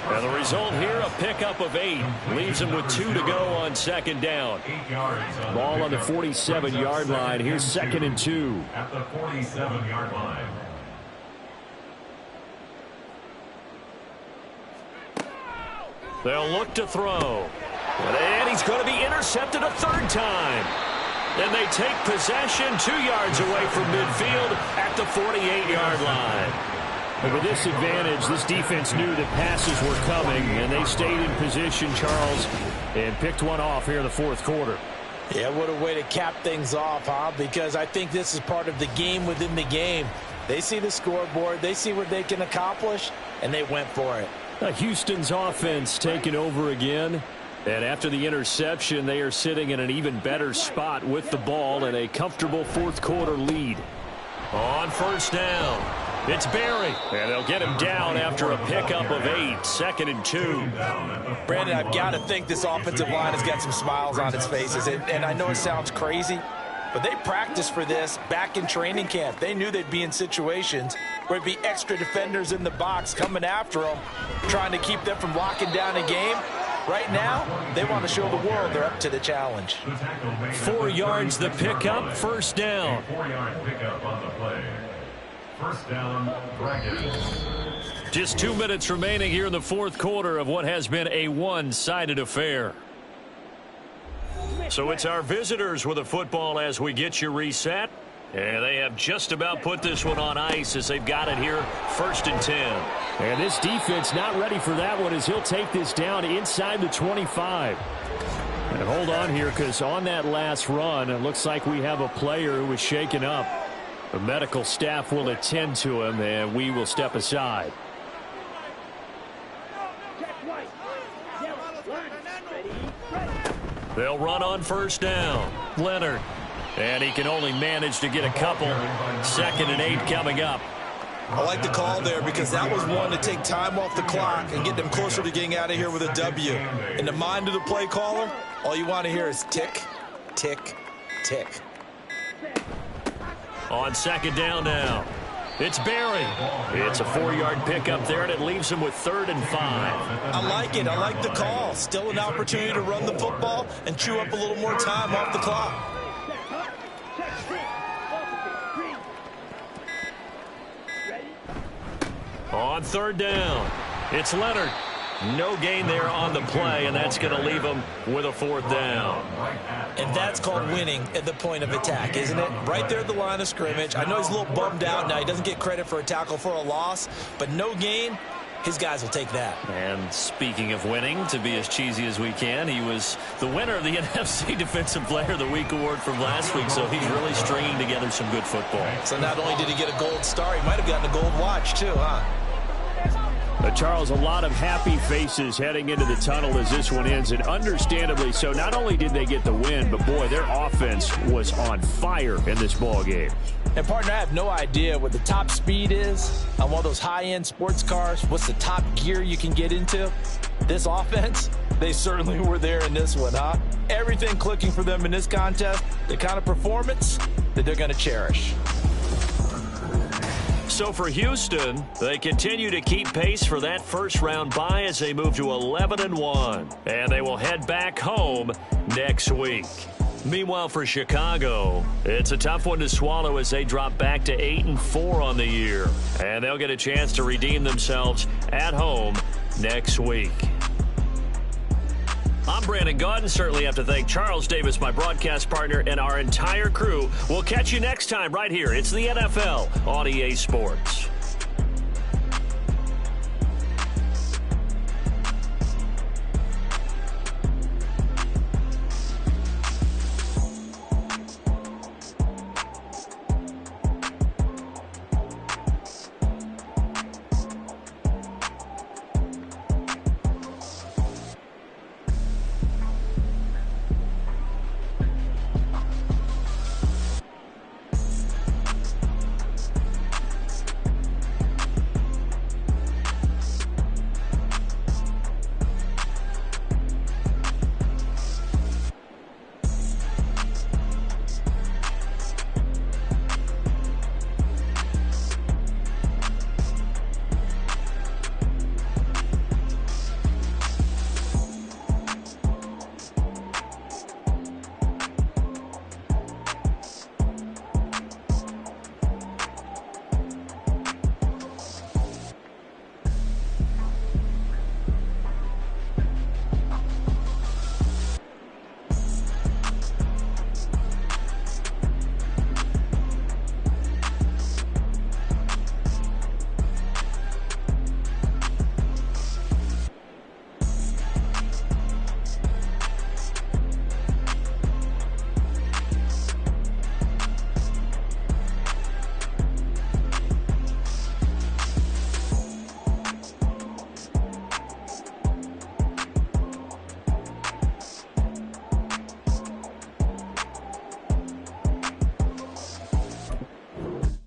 And the result here, a pickup of 8. Leaves him with 2 to go on 2nd down. Ball on the 47-yard line. Here's 2nd and 2. At the 47-yard line. They'll look to throw. And he's going to be intercepted a 3rd time. And they take possession 2 yards away from midfield at the 48-yard line. But with this advantage, this defense knew that passes were coming, and they stayed in position, Charles, and picked one off here in the 4th quarter. Yeah, what a way to cap things off, huh? Because I think this is part of the game within the game. They see the scoreboard, they see what they can accomplish, and they went for it. Houston's offense taking over again. And after the interception, they are sitting in an even better spot with the ball and a comfortable 4th quarter lead. On first down, it's Berry. And they'll get him down after a pickup of 8. 2nd and 2. Brandon, I've got to think this offensive line has got some smiles on its faces. And I know it sounds crazy, but they practiced for this back in training camp. They knew they'd be in situations where it'd be extra defenders in the box coming after them, trying to keep them from locking down a game. Right now, they want to show the world they're up to the challenge. 4 yards the pickup, 1st down. 4-yard pickup on the play. 1st down, Dragons. Just 2 minutes remaining here in the 4th quarter of what has been a one-sided affair. So it's our visitors with the football as we get you reset. And they have just about put this one on ice as they've got it here, 1st and 10. And this defense not ready for that one as he'll take this down inside the 25. And hold on here because on that last run, it looks like we have a player who was shaken up. The medical staff will attend to him, and we will step aside. They'll run on first down. Leonard. And he can only manage to get a couple. 2nd and 8 coming up. I like the call there because that was one to take time off the clock and get them closer to getting out of here with a W. In the mind of the play caller, all you want to hear is tick, tick, tick. On 2nd down now. It's Berry. It's a 4-yard pickup there, and it leaves him with 3rd and 5. I like it. I like the call. Still an opportunity to run the football and chew up a little more time off the clock. On 3rd down, it's Leonard. No gain there on the play, and that's going to leave him with a 4th down. And that's called winning at the point of attack, isn't it? Right there at the line of scrimmage. I know he's a little bummed out now. He doesn't get credit for a tackle for a loss, but no gain, his guys will take that. And speaking of winning, to be as cheesy as we can, he was the winner of the NFC Defensive Player of the Week award from last week, so he's really stringing together some good football. So not only did he get a gold star, he might have gotten a gold watch too, huh? Charles, a lot of happy faces heading into the tunnel as this one ends, and understandably so. Not only did they get the win, but boy, their offense was on fire in this ball game. And partner, I have no idea what the top speed is on one of those high-end sports cars. What's the top gear you can get into? This offense, they certainly were there in this one, huh? Everything clicking for them in this contest, the kind of performance that they're going to cherish. So for Houston, they continue to keep pace for that first-round bye as they move to 11-1. And they will head back home next week. Meanwhile, for Chicago, it's a tough one to swallow as they drop back to 8-4 on the year. And they'll get a chance to redeem themselves at home next week. I'm Brandon Gaudin. Certainly have to thank Charles Davis, my broadcast partner, and our entire crew. We'll catch you next time right here. It's the NFL on EA Sports.